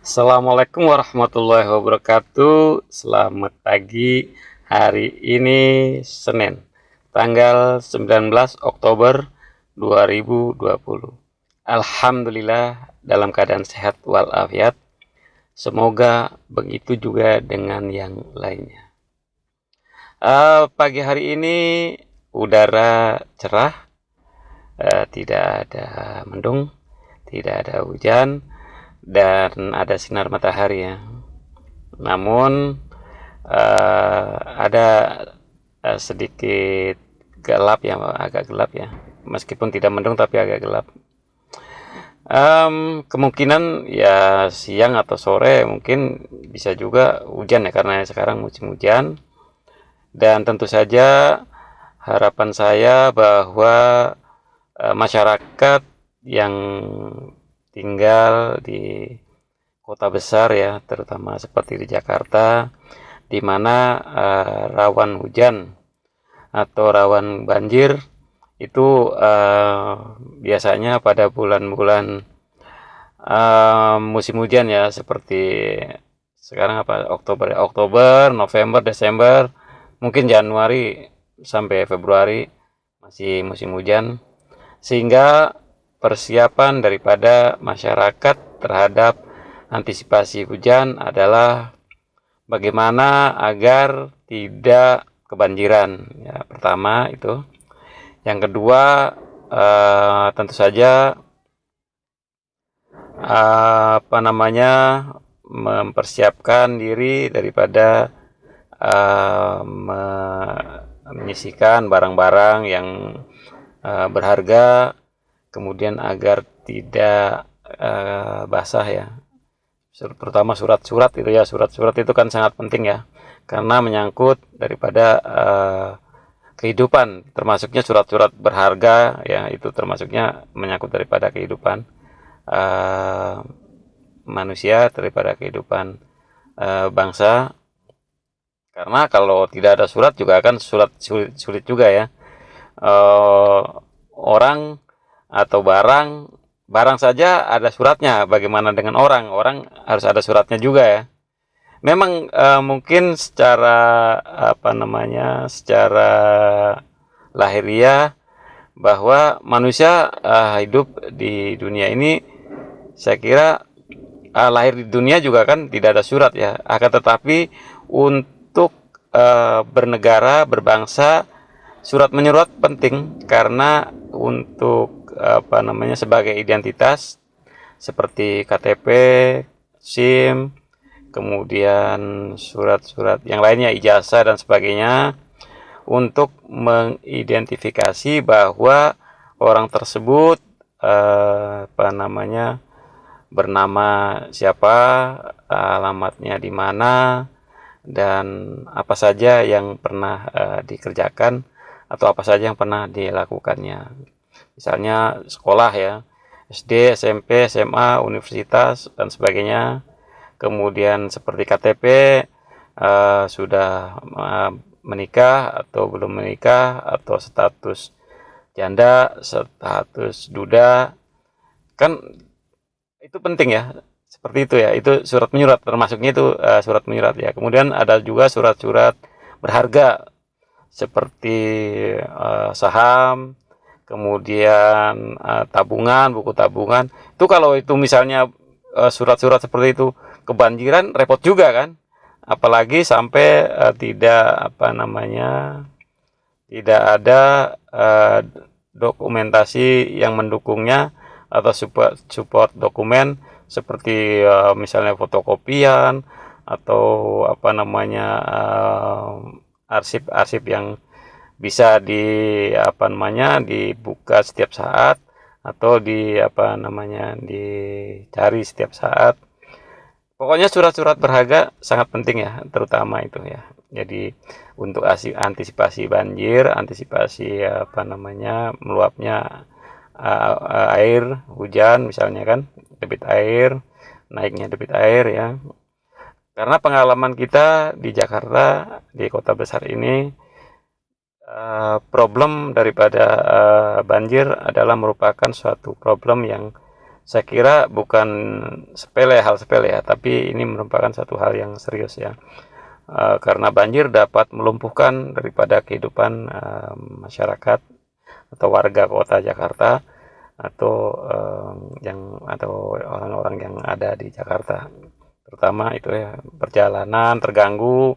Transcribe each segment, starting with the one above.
Assalamualaikum warahmatullahi wabarakatuh. Selamat pagi. Hari ini Senin, tanggal 19 Oktober 2020. Alhamdulillah dalam keadaan sehat walafiat. Semoga begitu juga dengan yang lainnya. Pagi hari ini udara cerah, tidak ada mendung, tidak ada hujan, dan ada sinar matahari ya. Namun ada sedikit gelap ya, agak gelap ya. Meskipun tidak mendung tapi agak gelap. Kemungkinan ya siang atau sore mungkin bisa juga hujan ya, karena sekarang musim hujan. Dan tentu saja harapan saya bahwa masyarakat yang tinggal di kota besar ya, terutama seperti di Jakarta, di mana rawan hujan atau rawan banjir itu biasanya pada bulan-bulan musim hujan ya, seperti sekarang Oktober, November, Desember, mungkin Januari sampai Februari masih musim hujan, sehingga persiapan daripada masyarakat terhadap antisipasi hujan adalah bagaimana agar tidak kebanjiran ya, pertama itu. Yang kedua, tentu saja mempersiapkan diri daripada menyisihkan barang-barang yang berharga, kemudian agar tidak basah ya, terutama surat-surat itu ya. Surat-surat itu kan sangat penting ya, karena menyangkut daripada kehidupan, termasuknya surat-surat berharga ya, itu termasuknya menyangkut daripada kehidupan manusia, daripada kehidupan bangsa. Karena kalau tidak ada surat juga akan sulit juga ya. Orang atau barang saja ada suratnya, bagaimana dengan orang harus ada suratnya juga ya. Memang mungkin secara secara lahiriah bahwa manusia hidup di dunia ini, saya kira lahir di dunia juga kan tidak ada surat ya. Akan tetapi untuk bernegara, berbangsa, surat menyurat penting, karena untuk sebagai identitas seperti KTP, SIM, kemudian surat-surat yang lainnya, ijazah dan sebagainya, untuk mengidentifikasi bahwa orang tersebut bernama siapa, alamatnya di mana, dan apa saja yang pernah dikerjakan atau apa saja yang pernah dilakukannya. Misalnya sekolah ya, SD, SMP, SMA, universitas dan sebagainya. Kemudian seperti KTP, sudah menikah atau belum menikah, atau status janda, status duda, kan itu penting ya. Seperti itu ya, itu surat menyurat, termasuknya itu surat menyurat ya. Kemudian ada juga surat-surat berharga seperti saham, kemudian tabungan, buku tabungan. Itu kalau itu misalnya surat-surat seperti itu kebanjiran, repot juga kan. Apalagi sampai tidak ada dokumentasi yang mendukungnya, atau support dokumen seperti misalnya fotokopian, atau arsip-arsip yang bisa dibuka setiap saat, atau dicari setiap saat. Pokoknya surat-surat berharga sangat penting ya, terutama itu ya. Jadi untuk antisipasi banjir, antisipasi meluapnya air hujan misalnya kan, debit air, naiknya debit air ya. Karena pengalaman kita di Jakarta, di kota besar ini, problem daripada banjir adalah merupakan suatu problem yang saya kira bukan hal sepele ya, tapi ini merupakan satu hal yang serius ya. Karena banjir dapat melumpuhkan daripada kehidupan masyarakat atau warga kota Jakarta atau orang-orang yang ada di Jakarta, terutama itu ya, perjalanan terganggu,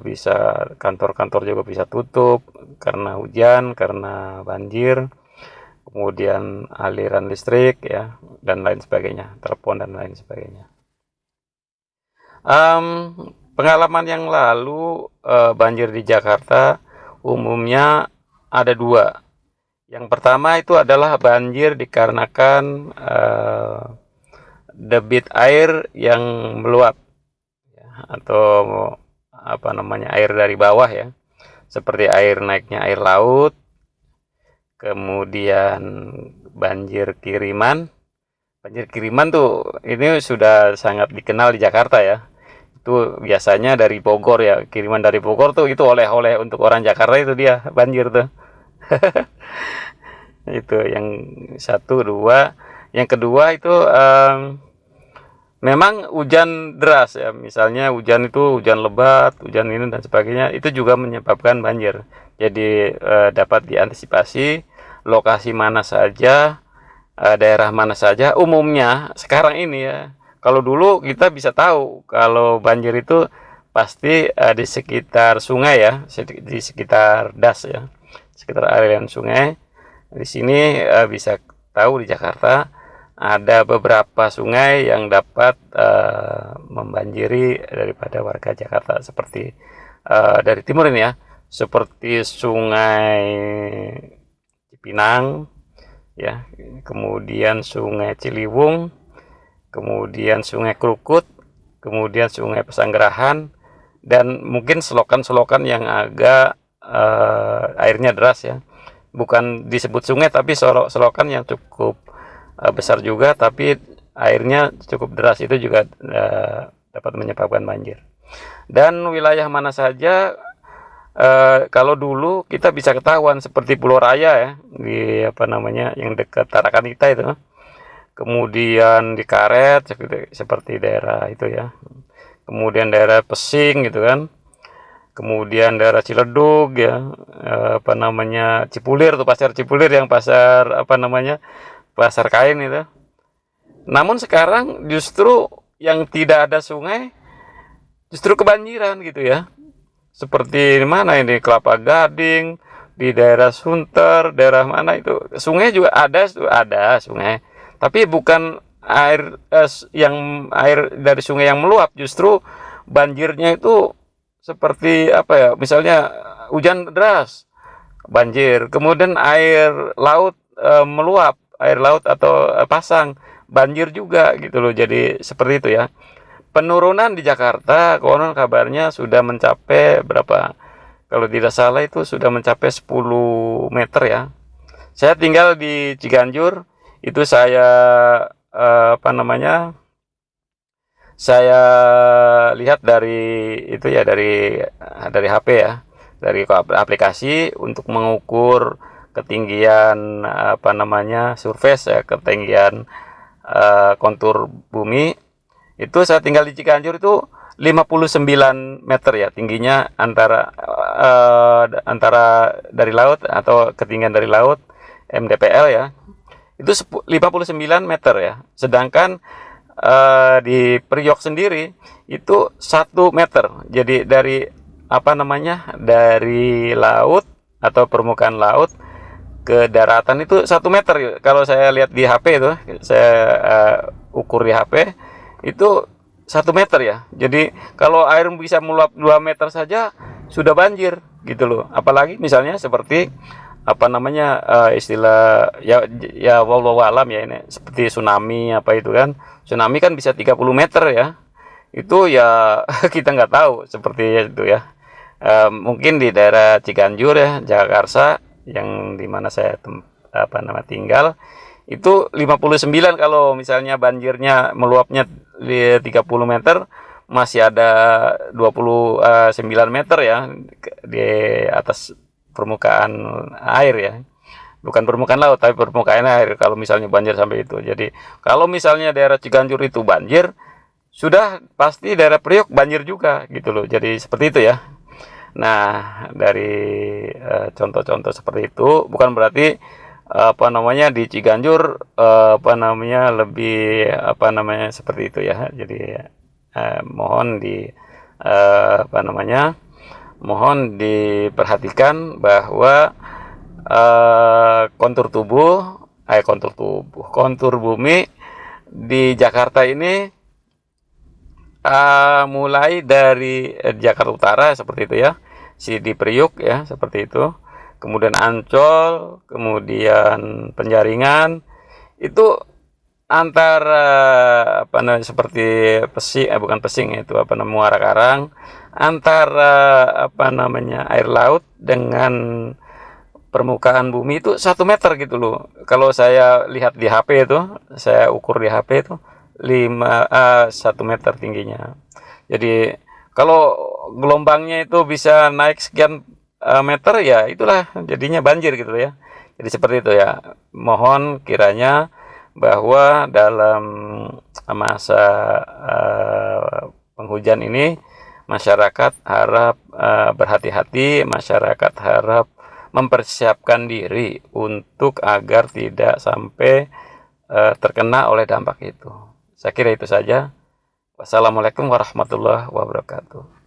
bisa kantor-kantor juga bisa tutup karena hujan, karena banjir, kemudian aliran listrik ya, dan lain sebagainya, telepon dan lain sebagainya. Pengalaman yang lalu, banjir di Jakarta umumnya ada dua. Yang pertama itu adalah banjir dikarenakan debit air yang meluap ya, atau air dari bawah ya, seperti naiknya air laut, kemudian banjir kiriman. Banjir kiriman tuh ini sudah sangat dikenal di Jakarta ya. Itu biasanya dari Bogor ya, kiriman dari Bogor tuh itu oleh-oleh untuk orang Jakarta, itu dia banjir tuh. Itu yang satu. Dua, yang kedua itu memang hujan deras ya, misalnya hujan lebat, hujan ini dan sebagainya, itu juga menyebabkan banjir. Jadi dapat diantisipasi lokasi mana saja, daerah mana saja. Umumnya sekarang ini ya, kalau dulu kita bisa tahu kalau banjir itu pasti di sekitar sungai ya, di sekitar das ya, sekitar aliran sungai. Di sini bisa tahu di Jakarta ada beberapa sungai yang dapat membanjiri daripada warga Jakarta, seperti dari timur ini ya, seperti Sungai Cipinang ya, kemudian Sungai Ciliwung, kemudian Sungai Krukut, kemudian Sungai Pesanggerahan, dan mungkin selokan-selokan yang agak airnya deras ya. Bukan disebut sungai, tapi selokan yang cukup besar juga, tapi airnya cukup deras, itu juga dapat menyebabkan banjir. Dan wilayah mana saja, kalau dulu kita bisa ketahuan seperti Pulau Raya ya, di yang dekat Tarakanita itu, kemudian di Karet seperti daerah itu ya, kemudian daerah Pesing gitu kan, kemudian daerah Ciledug ya, Cipulir tuh, pasar Cipulir yang pasar pasar kain itu. Namun sekarang justru yang tidak ada sungai justru kebanjiran gitu ya. Seperti di mana ini, Kelapa Gading, di daerah Sunter, daerah mana itu, sungai juga ada sungai, tapi bukan air dari sungai yang meluap, justru banjirnya itu seperti misalnya hujan deras, banjir, kemudian air laut meluap, air laut atau pasang, banjir juga gitu loh. Jadi seperti itu ya. Penurunan di Jakarta konon kabarnya sudah mencapai berapa, kalau tidak salah itu sudah mencapai 10 meter ya. Saya tinggal di Ciganjur, itu saya saya lihat dari itu ya, dari HP ya, dari aplikasi untuk mengukur ketinggian surface ya, ketinggian kontur bumi. Itu saya tinggal di Ciganjur itu 59 meter ya tingginya, antara dari laut atau ketinggian dari laut, MDPL ya, itu 59 meter ya. Sedangkan di Priok sendiri itu 1 meter. Jadi dari dari laut atau permukaan laut ke daratan itu 1 meter. Kalau saya lihat di HP itu, saya ukur di HP itu 1 meter ya. Jadi kalau air bisa meluap 2 meter saja sudah banjir gitu loh. Apalagi misalnya seperti istilah ya wallahu alam ya, ini seperti tsunami itu kan. Tsunami kan bisa 30 meter ya. Itu ya kita nggak tahu seperti itu ya. Mungkin di daerah Ciganjur ya, Jakarta, yang dimana saya tinggal, itu 59. Kalau misalnya banjirnya meluapnya di 30 meter, masih ada 29 meter ya di atas permukaan air ya. bukan permukaan laut tapi permukaan air kalau misalnya banjir sampai itu. Jadi kalau misalnya daerah Ciganjur itu banjir, sudah pasti daerah Priok banjir juga gitu loh. Jadi seperti itu ya. Nah, dari contoh-contoh seperti itu bukan berarti di Ciganjur lebih seperti itu ya. Jadi mohon di mohon diperhatikan bahwa kontur bumi di Jakarta ini mulai dari Jakarta Utara seperti itu ya, di Priuk ya seperti itu, kemudian Ancol, kemudian Penjaringan, itu antara seperti Pesing, bukan Pesing itu Muara Karang, antara air laut dengan permukaan bumi itu 1 meter gitu loh. Kalau saya lihat di HP itu, saya ukur di HP itu 1 meter tingginya. Jadi kalau gelombangnya itu bisa naik sekian meter ya itulah jadinya banjir gitu ya. Jadi seperti itu ya. Mohon kiranya bahwa dalam masa penghujan ini masyarakat harap berhati-hati, masyarakat harap mempersiapkan diri untuk agar tidak sampai terkena oleh dampak itu. Saya kira itu saja. Wassalamualaikum warahmatullahi wabarakatuh.